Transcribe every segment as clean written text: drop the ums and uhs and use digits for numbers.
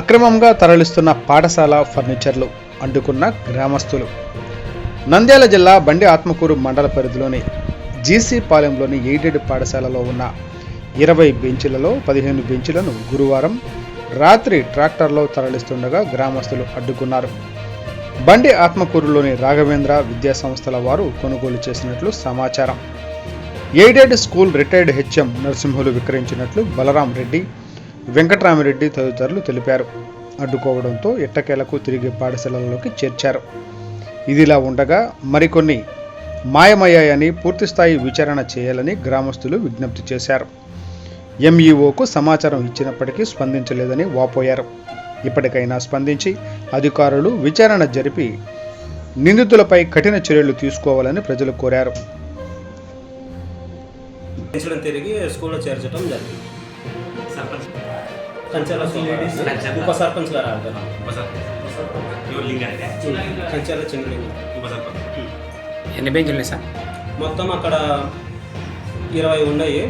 అక్రమంగా తరలిస్తున్న పాఠశాల ఫర్నిచర్లు అడ్డుకున్న గ్రామస్తులు. నంద్యాల జిల్లా బండి ఆత్మకూరు మండల పరిధిలోని జీసీ పాలెంలోని ఎయిడెడ్ పాఠశాలలో ఉన్న 20 బెంచీలలో 15 బెంచీలను గురువారం రాత్రి ట్రాక్టర్లో తరలిస్తుండగా గ్రామస్తులు అడ్డుకున్నారు. బండి ఆత్మకూరులోని రాఘవేంద్ర విద్యా సంస్థల వారు కొనుగోలు చేసినట్లు సమాచారం. Aided school retired HM Narasimhulu విక్రయించినట్లు బలరాం రెడ్డి, వెంకటరామిరెడ్డి తదితరులు తెలిపారు. అడ్డుకోవడంతో ఎట్టకేలకు తిరిగి పాఠశాలలోకి చేర్చారు. ఇదిలా ఉండగా మరికొన్ని మాయమయ్యాయని పూర్తిస్థాయి విచారణ చేయాలని గ్రామస్తులు విజ్ఞప్తి చేశారు. ఎంఈఓకు సమాచారం ఇచ్చినప్పటికీ స్పందించలేదని వాపోయారు. ఇప్పటికైనా స్పందించి అధికారులు విచారణ జరిపి నిందితులపై కఠిన చర్యలు తీసుకోవాలని ప్రజలు కోరారు. తిరిగి స్కూల్లో చేర్చడం జరిగింది. కంచాల ఉప సర్పంచ్ గారు కంచాల చిన్నలింగం. ఎన్ని బెంచులు సార్? మొత్తం అక్కడ 20 ఉన్నాయి.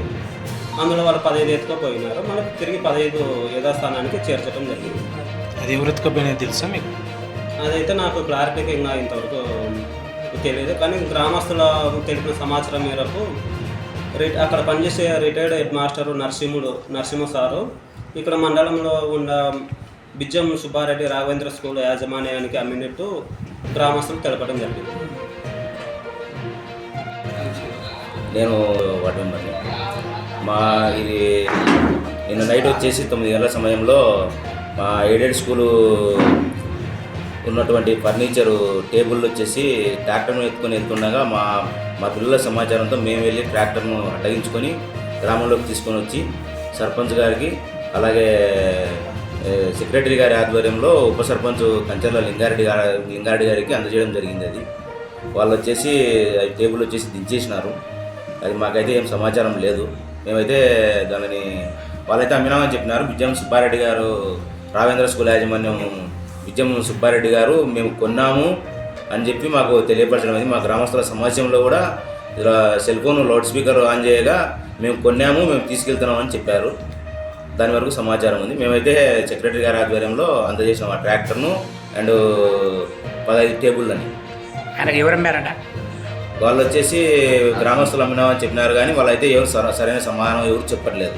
అందులో వాళ్ళు 15 ఎత్తుకపోయినారు. మనకు తిరిగి 15 యథాస్థానానికి చేర్చడం జరిగింది. అది ఎవరు ఎత్తుకపోయినది తెలుసా మీకు? అదైతే నాకు క్లారిటీగా ఇంకా ఇంతవరకు తెలియదు. కానీ గ్రామస్తుల తెలిపిన సమాచారం మేరకు అక్కడ పనిచేసే retired head master Narasimha sir ఇక్కడ మండలంలో ఉన్న బిజ్జం సుబ్బారెడ్డి రాఘవేంద్ర స్కూల్ యాజమాన్యానికి అమ్మినట్టు గ్రామస్తులు తెలపడం జరిగింది. నేను వార్డు మెంబర్ని. ఇది నిన్న నైట్ వచ్చేసి 9 గంటల సమయంలో మా ఎయిడెడ్ స్కూలు ఉన్నటువంటి ఫర్నిచరు టేబుల్ వచ్చేసి ట్రాక్టర్ను ఎత్తుకొని వెళ్తుండగా మా పిల్లల సమాచారంతో మేము వెళ్ళి ట్రాక్టర్ను అడ్డగించుకొని గ్రామంలోకి తీసుకొని వచ్చి సర్పంచ్ గారికి అలాగే సెక్రటరీ గారి ఆధ్వర్యంలో ఉప సర్పంచ్ కంచర్ల లింగారెడ్డి గారికి అందజేయడం జరిగింది. అది వాళ్ళు వచ్చేసి టేబుల్ వచ్చేసి దించేసినారు. అది మాకైతే ఏం సమాచారం లేదు. మేమైతే దానిని వాళ్ళైతే అమ్మినామని చెప్పినారు. బిజ్జం సుబ్బారెడ్డి గారు రాఘవేంద్ర స్కూల్ యాజమాన్యం బిజ్జం సుబ్బారెడ్డి గారు మేము కొన్నాము అని చెప్పి మాకు తెలియపరచడం అయింది. మా గ్రామస్తుల సమాజంలో కూడా ఇలా cell phone loud speaker on చేయగా మేము కొన్నాము, మేము తీసుకెళ్తున్నామని చెప్పారు. దాని వరకు సమాచారం ఉంది. మేమైతే సెక్రటరీ గారి ఆధ్వర్యంలో అందజేసినాం ఆ ట్రాక్టర్ను అండ్ 15 టేబుల్లని. ఆయనకు ఎవరు అమ్మారంట? వాళ్ళు వచ్చేసి గ్రామస్తులు అమ్మినామని చెప్పినారు, కానీ వాళ్ళైతే ఎవరు సరైన సమాధానం ఎవరు చెప్పట్లేదు.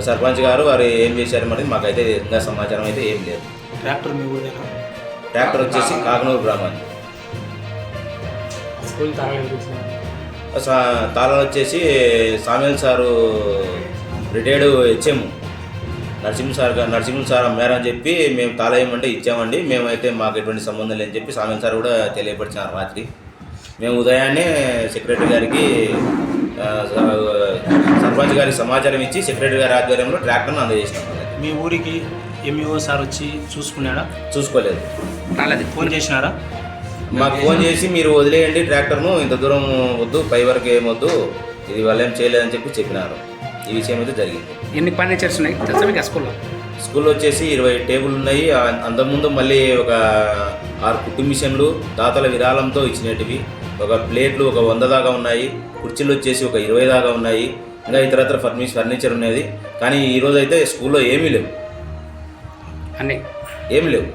సర్పంచ్ గారు వారు ఏం చేశారు మరి మాకైతే ఇంకా సమాచారం అయితే ఏం లేదు. ట్రాక్టర్ మీ ఊరేనా? ట్రాక్టర్ వచ్చేసి కాకనూరు గ్రామాన్ని. తాళాలు వచ్చేసి Samuel sir retired HM Narasimha sir అమ్మారని చెప్పి మేము తాళం ఏమంటే ఇచ్చామండి, మేమైతే మాకు ఎటువంటి సంబంధం లేదని చెప్పి సామ్యుల్ సార్ కూడా తెలియపరిచినారు రాత్రి. మేము ఉదయాన్నే సెక్రటరీ గారికి సర్పంచ్ గారికి సమాచారం ఇచ్చి సెక్రటరీ గారి ఆధ్వర్యంలో ట్రాక్టర్ను అందజేసినాం. మీ ఊరికి ఎంఈఓ సార్ వచ్చి చూసుకున్నాడా? చూసుకోలేదు. రాలేదు. ఫోన్ చేసినారా? మాకు ఫోన్ చేసి మీరు వదిలేయండి ట్రాక్టర్ను, ఇంత దూరం వద్దు, పై వరకు ఏమొద్దు, ఇది వాళ్ళు ఏం చేయలేదని చెప్పినారు. ఈ విషయం అయితే జరిగింది. ఎన్ని ఫర్నిచర్స్ ఉన్నాయి తెలుసా మీకు? స్కూల్లో వచ్చేసి 20 టేబుల్ ఉన్నాయి. అంతకుముందు మళ్ళీ ఒక 6 కుట్టు మిషన్లు దాతల విరాళంతో ఇచ్చినటివి, ఒక ప్లేట్లు ఒక 100 దాకా ఉన్నాయి, కుర్చీలు వచ్చేసి ఒక 20 దాకా ఉన్నాయి, ఇంకా ఇతరత్ర ఫర్నిచర్ ఉన్నది. కానీ ఈరోజు అయితే స్కూల్లో ఏమీ లేవు, ఏమి లేవు.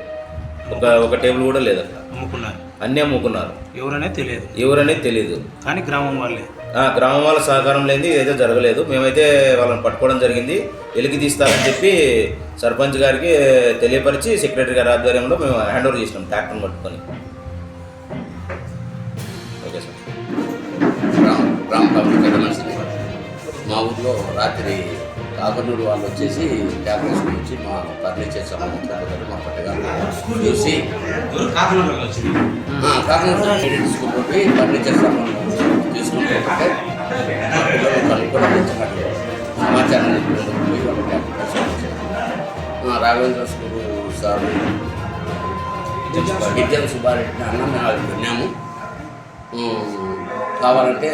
ఒక టేబుల్ కూడా లేదు. అక్కడ అన్నీ అమ్ముకున్నారు. ఎవరనేది తెలియదు. కానీ గ్రామం వాళ్ళ సహకారం లేని ఇదైతే జరగలేదు. మేమైతే వాళ్ళని పట్టుకోవడం జరిగింది. వెలికి తీస్తారని చెప్పి సర్పంచ్ గారికి తెలియపరిచి సెక్రటరీ గారి ఆధ్వర్యంలో మేము హ్యాండ్ ఓవర్ చేసినాం ట్రాక్టర్ని పట్టుకొని. Okay sir. మా ఊళ్ళో రాత్రి కాకనూరు వాళ్ళు వచ్చేసి ట్యాబ్లెట్స్ నుంచి మా ఫర్నిచర్ సంబంధించిన మా పట్టగారు చూసి కాకనూరు ఎయిడెడ్ స్కూల్లో పోయి ఫర్నిచర్ సంబంధం తీసుకుంటే మా పిల్లలు కనుక్కోవడానికి సమాచారం పోయి వాళ్ళ tablets Raghavendra school sir Bijjam Subbareddy అన్న మేము అది విన్నాము. కావాలంటే